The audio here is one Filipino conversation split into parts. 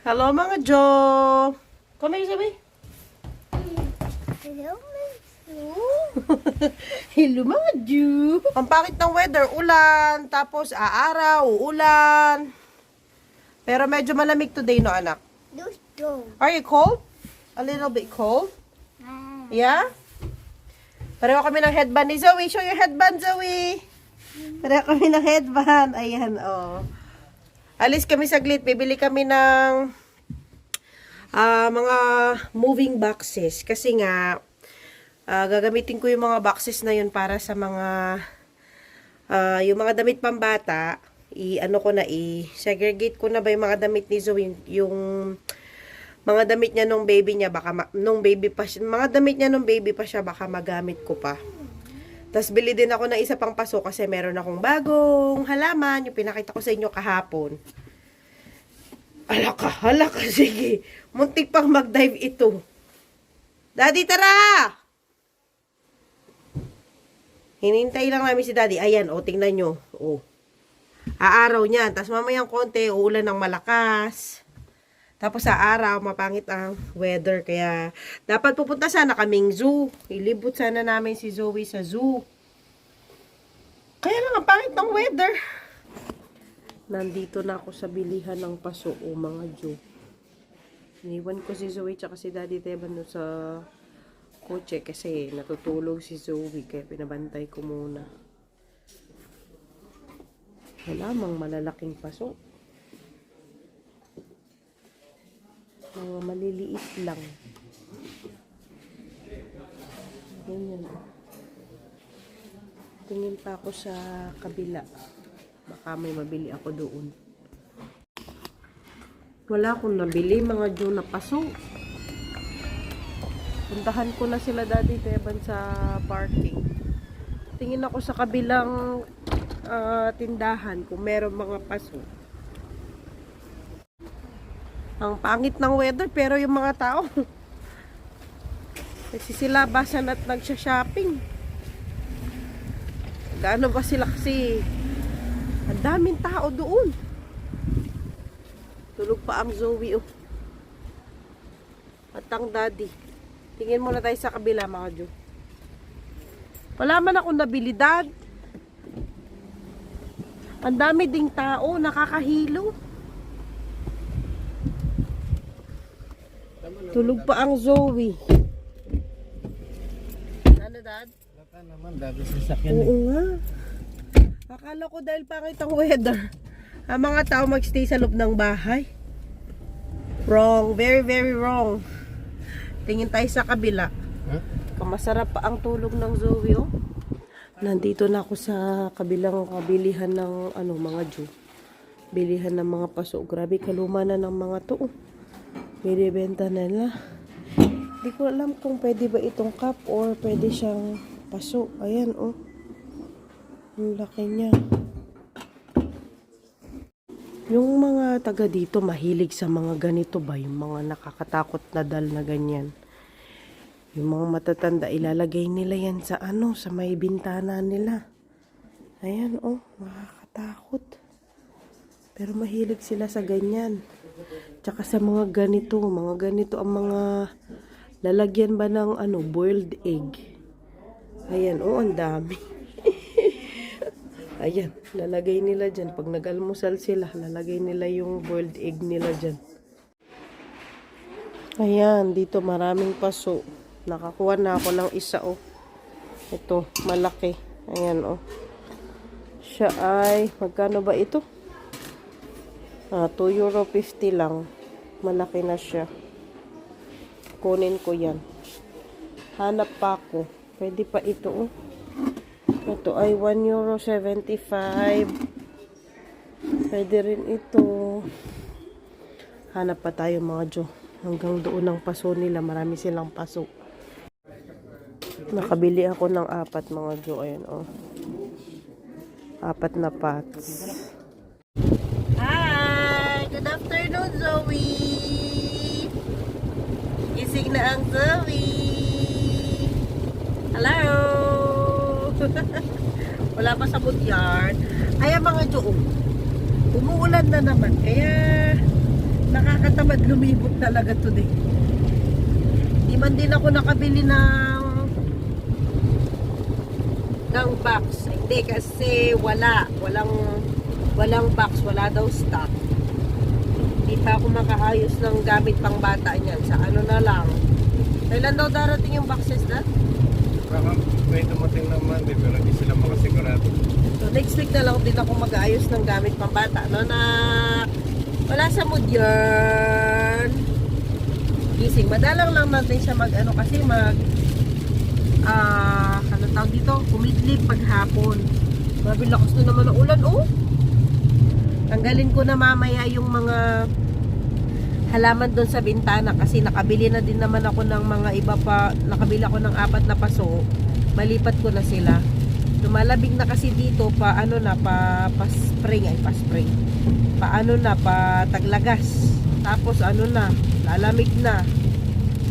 Hello mga Jo! Come here, sabi. Hello, Miss. Hello mga Jo! Ang pangit ng weather, ulan, tapos aaraw, uulan. Pero medyo malamig today, no anak? Gusto. Are you cold? A little bit cold? Yeah? Pareho kami ng headband ni Zoe. Show your headband, Zoe! Pareho kami ng headband. Ayan, oh. Alis kami saglit. Bibili kami ng mga moving boxes. Kasi nga, gagamitin ko yung mga boxes na yun para sa mga yung mga damit pambata. I-segregate ko na ba yung mga damit ni Zoe, yung mga damit niya nung baby niya, baka mga damit niya nung baby pa siya, baka magamit ko pa. Tapos bili din ako ng isa pang paso kasi meron akong bagong halaman, yung pinakita ko sa inyo kahapon. Hala ka, sige. Muntik pang mag-dive ito. Daddy, tara! Hinintay lang namin si Daddy. Ayan, tingnan nyo. Aaraw niyan. Tapos mamayang konti, uulan ng malakas. Tapos sa araw, mapangit ang weather. Kaya, dapat pupunta sana kaming zoo. Ilibot sana namin si Zoe sa zoo. Kaya lang, ang pangit ng weather. Nandito na ako sa bilihan ng paso, mga Jo. Iniwan ko si Zoe tsaka si Daddy Teban doon sa kotse kasi natutulog si Zoe. Kaya pinabantay ko muna. Wala mang malalaking paso. Mga maliliit lang. Ganyan. Tingin pa ako sa kabila. Baka may mabili ako doon. Wala akong nabili mga Jo na paso. Puntahan ko na sila Daddy Teban sa parking. Tingin ako sa kabilang tindahan kung meron mga paso. Ang pangit ng weather, pero yung mga tao nagsisilabasan at nagsha-shopping. Gaano ba sila kasi ang daming tao doon. Tulog pa ang Zoe, at ang Daddy. Tingin muna tayo sa kabila mga Jo. Wala man akong nabili, Dad. Ang dami ding tao, nakakahilo. Tulog pa ang Zoe. Ano, Dad? Wala naman, dami sasakyan. Oo nga. Akala ko dahil pangit ang weather, ang mga tao magstay sa loob ng bahay. Wrong. Very, very wrong. Tingin tayo sa kabila. Kamasarap pa ang tulog ng Zoe, Nandito na ako sa kabilang kabilihan ng mga Jo. Bilihan ng mga paso. Grabe, kaluma na ng mga to. Binibenta nila. Hindi ko alam kung pwede ba itong cup or pwede siyang paso. Ayan, ang laki niya. Yung mga taga dito mahilig sa mga ganito ba? Yung mga nakakatakot na dal na ganyan. Yung mga matatanda, ilalagay nila yan sa sa may bintana nila. Ayan, nakakatakot. Pero mahilig sila sa ganyan. Tsaka sa mga ganito ang mga lalagyan ba ng boiled egg. Ayan, ang dami. Ayan, lalagay nila dyan. Pag nag-almusal sila, lalagay nila yung boiled egg nila dyan. Ayan, dito maraming paso. Nakakuha na ako ng isa, Ito, malaki. Ayan, Siya ay, magkano ba ito? €2.50 lang. Malaki na siya. Kunin ko yan. Hanap pa ako. Pwede pa ito, Ito ay €1.75. Pwede rin ito. Hanap pa tayo mga Jo. Hanggang doon ang paso nila. Marami silang paso. Nakabili ako ng 4 mga Jo. Ayan, 4 na pots. Hi! Good afternoon, Zoe! Gising na ang Zoe! Hello! Wala pa sa bootyard. Ayan mga Jo, umuulan na naman. Kaya Nakakatamad lumibot talaga today. Di man din ako nakabili ng box. Hindi kasi walang box, wala daw stock. Hindi pa ako makaayos ng gamit pang bata niyan. Sa ano na lang. Kailan daw darating yung boxes na? Baka may dumating ng Monday pero hindi sila makasigurado. So next week na lang din ako mag-aayos ng gamit pang bata. No, na wala sa mood yan. Gising. Madalang lang natin siya mag-ano kasi ano tawag dito? Kumidlip paghapon. Grabe lakas na naman ang ulan, oh. Tanggalin ko na mamaya yung mga halaman doon sa bintana kasi nakabili na din naman ako ng mga iba pa. Nakabili ako ng 4 na paso. Malipat ko na sila. Lumalabig na kasi dito pa spring. Pa taglagas. Tapos lalamig na.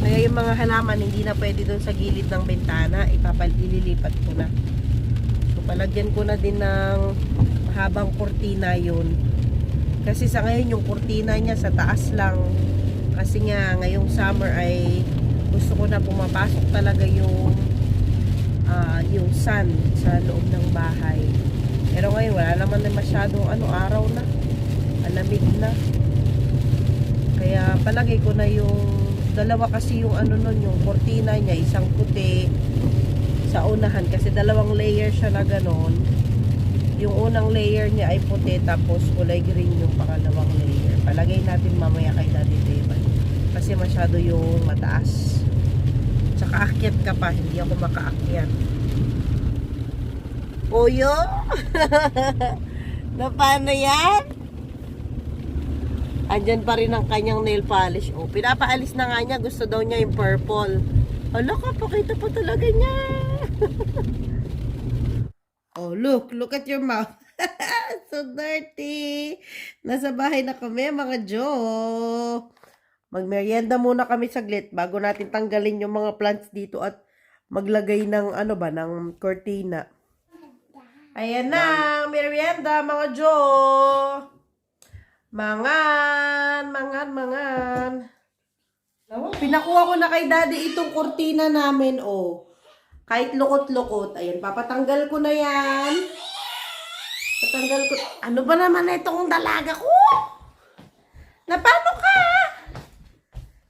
Kaya yung mga halaman hindi na pwede doon sa gilid ng bintana, ililipat ko na. So palagyan ko na din ng mahabang kurtina yun. Kasi sa ngayon yung kurtina niya sa taas lang. Kasi nga ngayong summer ay gusto ko na pumapasok talaga yung sun sa loob ng bahay. Pero ngayon wala naman na masyadong araw na. Malamig na. Kaya palagay ko na yung dalawa kasi yung yung kurtina niya, isang puti sa unahan kasi 2 layer siya na ganon. Yung unang layer niya ay puti tapos kulay green yung pangalawang layer. Palagay natin mamaya kay Daddy Teban kasi masyado yung mataas. Tsaka akyat ka pa, hindi ako makaakyat. Oyo! Na paano yan? Andyan pa rin ang kanyang nail polish. Oh, pinapaalis na nga niya. Gusto daw niya yung purple. Hala ka, pakita pa talaga niya. Oh, look at your mouth. So dirty. Nasa bahay na kami, mga Jo. Magmerienda muna kami saglit bago natin tanggalin yung mga plants dito at maglagay ng ng cortina. Ayan na, merienda, mga Jo. Mangan. Pinakuha ko na kay Daddy itong kurtina namin, oh. Kahit lukot-lukot. Ayan, papatanggal ko na yan. Patanggal ko. Ano ba naman itong dalaga ko? Na paano ka?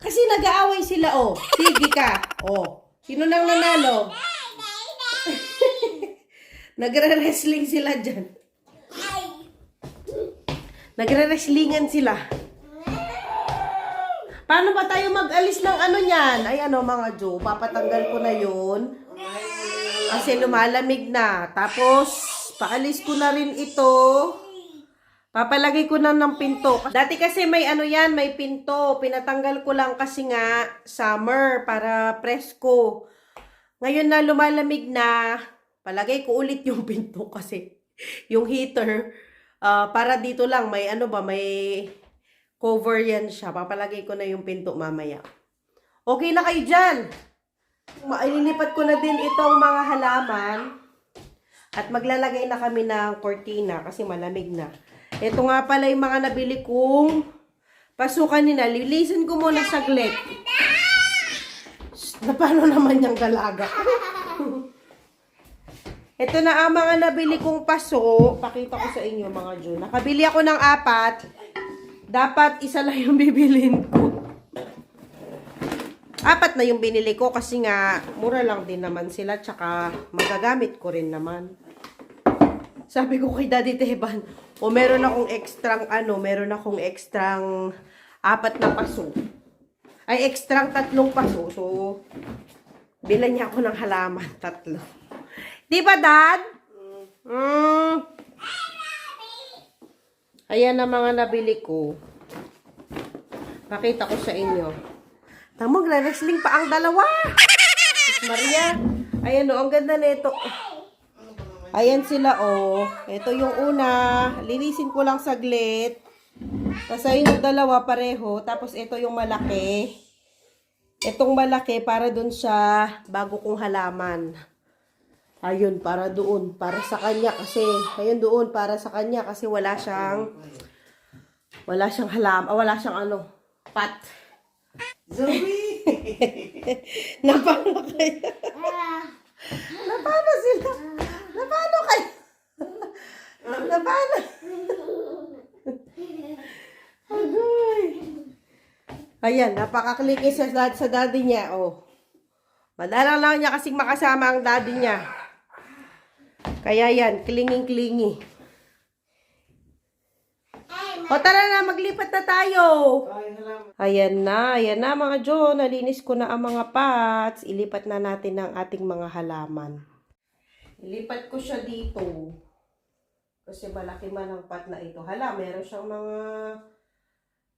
Kasi nag-aaway sila, oh. Sige ka. Oh. Sino nang nanalo? Nagre-wrestling sila dyan. Nagre-wrestlingan sila. Paano ba tayo mag-alis ng niyan? Ay mga Jo, papatanggal ko na yun. Kasi lumalamig na. Tapos, paalis ko na rin ito. Papalagay ko na ng pinto. Dati kasi may may pinto. Pinatanggal ko lang kasi nga summer para presko. Ngayon na lumalamig na, palagay ko ulit yung pinto kasi yung heater, para dito lang, may may cover yan siya. Papalagay ko na yung pinto mamaya. Okay na kayo dyan. Ililipat ko na din itong mga halaman. At maglalagay na kami ng cortina kasi malamig na. Ito nga pala yung mga nabili kong pasukan nila. Lilisin ko muna saglit. Na paano naman yung dalaga? Ito na ang mga nabili kong paso. Pakita ko sa inyo mga Jo. Nakabili ako ng 4. Dapat isa lang yung bibilin ko. 4 na yung binili ko kasi nga mura lang din naman sila. Tsaka magagamit ko rin naman. Sabi ko kay Daddy Teban, meron akong ekstrang 4 na paso. Ay, ekstrang 3 paso. So, bilan niya ako ng halaman, 3. Di ba, Dad? Ayan ang mga nabili ko. Pakita ko sa inyo. Tamo, wrestling pa ang dalawa. Maria. Ayan o, ang ganda nito. Ayan sila o. Ito yung una. Linisin ko lang saglit. Tapos ayun yung dalawa pareho. Tapos ito yung malaki. Itong malaki para dun sa bago kong halaman. Ayun, para doon. Para sa kanya kasi. Ayun doon, para sa kanya kasi wala siyang Wala siyang wala siyang pat. Zoe! Napano kayo? Napano sila? Napano kayo? Napano? Agoy. Ayan, napaka-clicky sa daddy niya, oh. Madalang lang niya kasing makasama ang daddy niya. Kaya yan, klinging-klingi. O tara na, maglipat na tayo. Ay, salamat. Ayan na mga Jo, nalinis ko na ang mga pots. Ilipat na natin ang ating mga halaman. Ilipat ko siya dito. Kasi malaki man ang pot na ito. Hala, meron siyang mga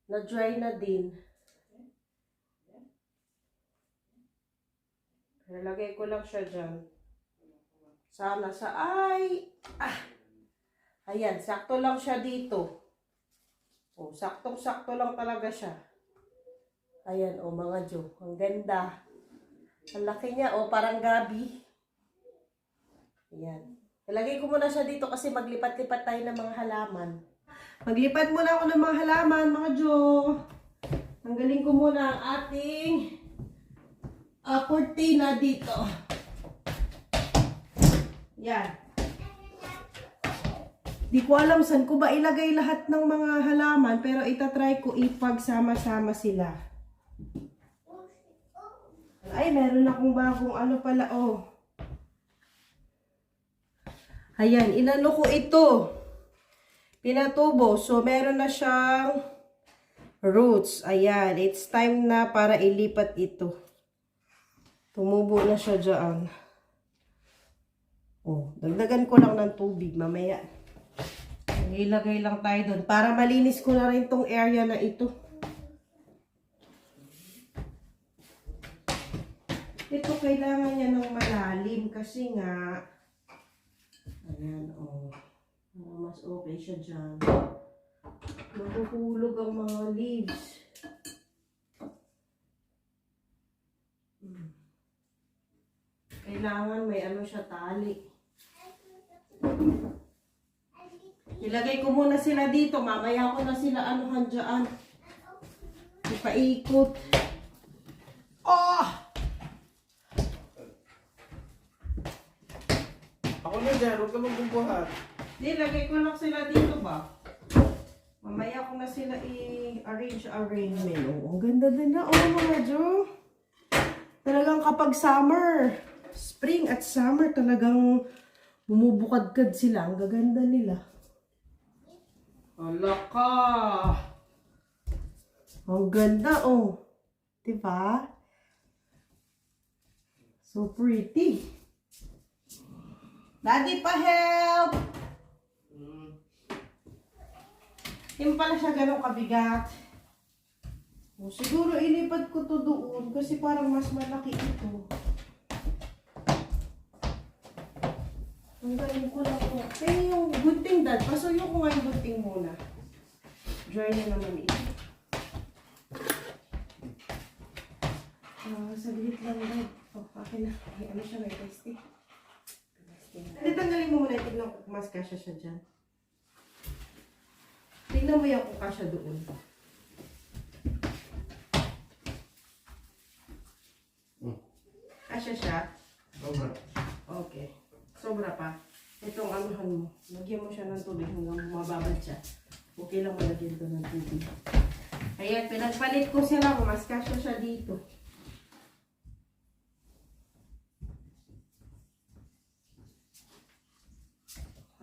na-dry na din. Nalagay ko lang siya dyan. Sana sa ayan, sakto lang siya dito. Oh, saktong-sakto lang talaga siya. Ayan, oh mga Jo. Ang ganda. Ang laki niya, oh, parang gabi. Ayan. Ilagay ko muna siya dito kasi maglipat-lipat tayo ng mga halaman. Maglipat muna ako ng mga halaman, mga Jo. Tanggalin ko muna ang ating cortina dito. Yan. Di ko alam saan ko ba ilagay lahat ng mga halaman, pero itatry ko ipagsama-sama sila. Ay, meron akong bagong pala, oh. Ayan, inano ko ito. Pinatubo. So, meron na siyang roots. Ayan, it's time na para ilipat ito. Tumubo na siya dyan. Oh, dagdagan ko lang ng tubig mamaya. Ilagay lang tayo doon. Para malinis ko na rin tong area na ito. Ito kailangan niya ng malalim kasi nga ayan, oh. Mas okay siya dyan. Mahuhulog ang mga leaves. Kailangan may siya tali. Ilagay ko muna sila dito. Mamaya ko na sila dyan. Ipaikot. Oh! Ako na dyan, huwag ka magbubuhat. Ilagay ko lang sila dito ba? Mamaya ko na sila i-arrange. Oh, ang ganda din na. Oh, mga Jo. Talagang kapag summer, spring at summer, talagang bumubukadkad sila. Ang gaganda nila. Hala ka! Ang ganda, oh. Diba? So pretty. Daddy, pa-help! Hindi pala siya ganun kabigat. O, siguro ilipat ko to doon kasi parang mas malaki ito. Ang galing ko lang po. Pero yung gunting dad, pasuyo ko nga yung gunting muna. Dry na naman ito. Saglit lang dad. Oh, akin na. May siya, may plastic. Tanggalin mo muna. Tignan ko kung mas kasya siya dyan. Tignan mo yung kung kasya doon. Kasya siya? Sobra. Okay. Sobra pa. Itong anuhan mo. Lagyan mo siya ng tubig hanggang mababad siya. Okay lang malagyan ito ng tubig. Ayan, pinagpalit ko sila. Mas kasya siya dito.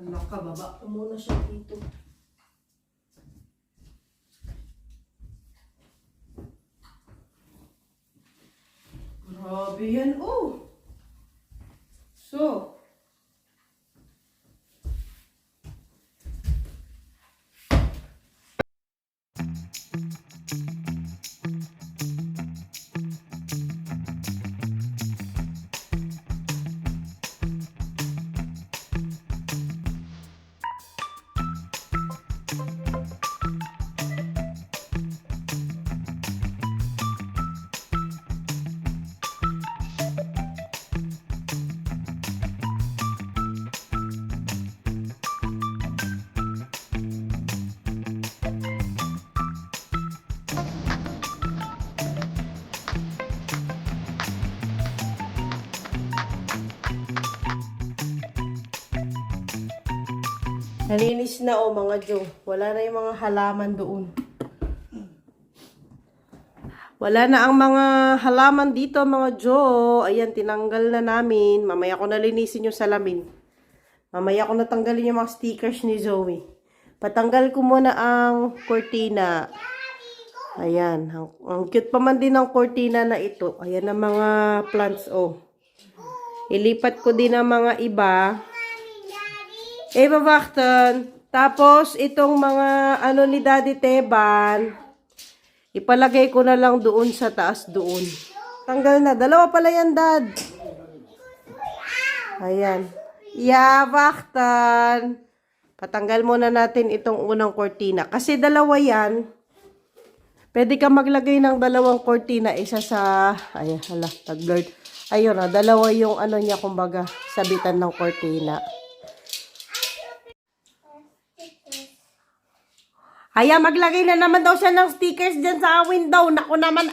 Anak ka, baba ko muna siya dito. Grabe yan, oh! So, Nalinis na mga Jo. Wala na yung mga halaman doon. Wala na ang mga halaman dito mga Jo. Ayan, tinanggal na namin. Mamaya ko nalinisin yung salamin. Mamaya ko natanggalin yung mga stickers ni Zoe. Patanggal ko muna ang cortina. Ayan. Ang cute pa man din ng cortina na ito. Ayan ang mga plants, Ilipat ko din ang mga iba. Bakton. Tapos, itong mga ni Daddy Teban, ipalagay ko na lang doon sa taas doon. Tanggal na. Dalawa pala yan, Dad. Ayan. Bakton. Patanggal muna natin itong unang cortina. Kasi dalawa yan. Pwede ka maglagay ng dalawang cortina. Isa sa... Ayan, tag-blurred. Ayun dalawa yung niya, kumbaga, sabitan ng cortina. Maglagay na naman daw siya ng stickers dyan sa window. Naku naman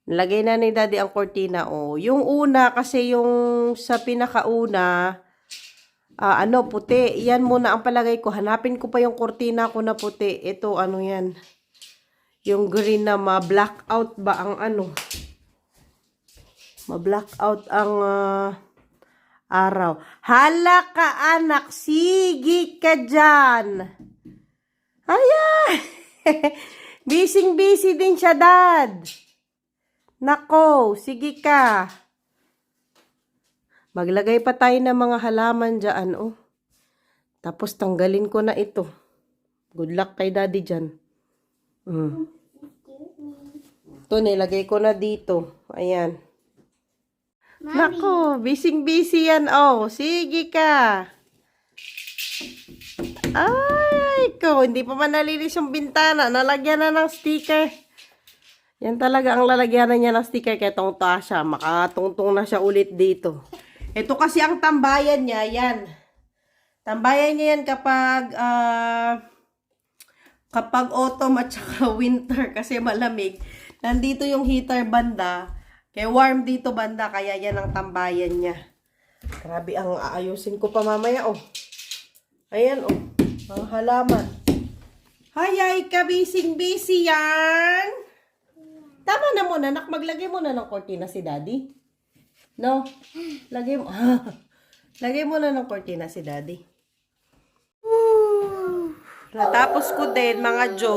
Lagay na ni Daddy ang cortina, Yung una, kasi yung sa pinakauna, puti. Yan muna ang palagay ko. Hanapin ko pa yung cortina ko na puti. Ito, yan. Yung green na ma-blackout ba ang ma-blackout ang araw. Hala ka, anak. Sige ka dyan. Ayan. Busy din siya, Dad. Nako, sige ka. Maglagay pa tayo ng mga halaman dyan, Tapos tanggalin ko na ito. Good luck kay Daddy dyan. Ito, nilagay ko na dito. Ayan. Mommy. Nako, busy yan, Sige ka. Ay, hindi pa man nalinis yung bintana. Nalagyan na ng sticker. Yan talaga ang lalagyan na niya ng sticker. Kaya tungta siya. Makatungtong na siya ulit dito. Ito kasi ang tambayan niya. Yan. Tambayan niya yan kapag autumn at saka winter. Kasi malamig. Nandito yung heater banda. Kaya warm dito banda. Kaya yan ang tambayan niya. Grabe, ang aayusin ko pa mamaya, Ayan, ang halaman. Hayay ka, busy yan. Tama na muna, nak. Maglagay muna ng cortina si Daddy. No? Lagay mo. Lagay muna ng cortina si Daddy. Natapos ko din, mga Jo.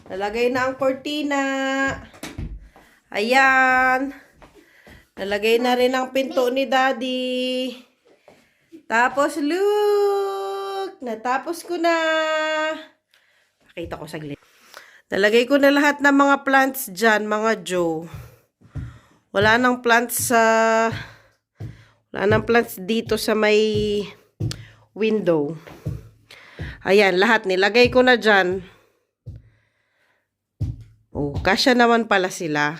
Nalagay na ang cortina. Ayan. Nalagay na rin ang pinto ni Daddy. Tapos, look! Natapos ko na. Pakita ko saglit. Nalagay ko na lahat ng mga plants dyan, mga Jo. Wala nang plants dito sa may window. Ayan, lahat nilagay ko na dyan. Kasya naman pala sila.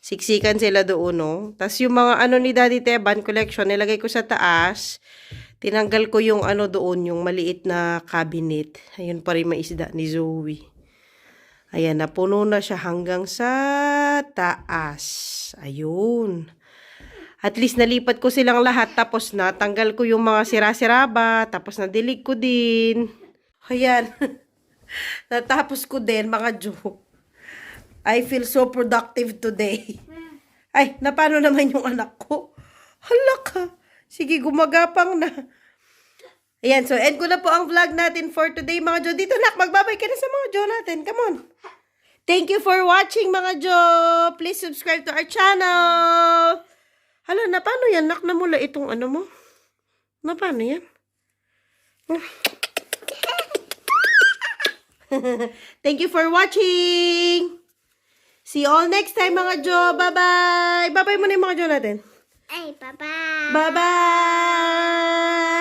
Siksikan sila doon, Tapos yung mga ni Daddy Teban collection, nilagay ko sa taas. Tinanggal ko yung doon, yung maliit na cabinet. Ayun pa rin may isda ni Zoe. Ayan, napuno na siya hanggang sa taas. Ayun. At least nalipat ko silang lahat. Tapos natanggal ko yung mga sira-sira ba. Tapos nadilig ko din. Ayan. Natapos ko din, mga Jo. I feel so productive today. Ay, napano naman yung anak ko? Hala ka. Sige, gumagapang na. Ayan, so end ko na po ang vlog natin for today, mga Jo. Dito, nak, magbabay ka na sa mga Jo natin. Come on. Thank you for watching, mga Jo. Please subscribe to our channel. Hala, napano yan? Nak, namula itong mo? Napano yan? Thank you for watching. See you all next time, mga Jo. Bye-bye. Bye-bye muna yung mga Jo natin. Ay, bye-bye. Bye-bye.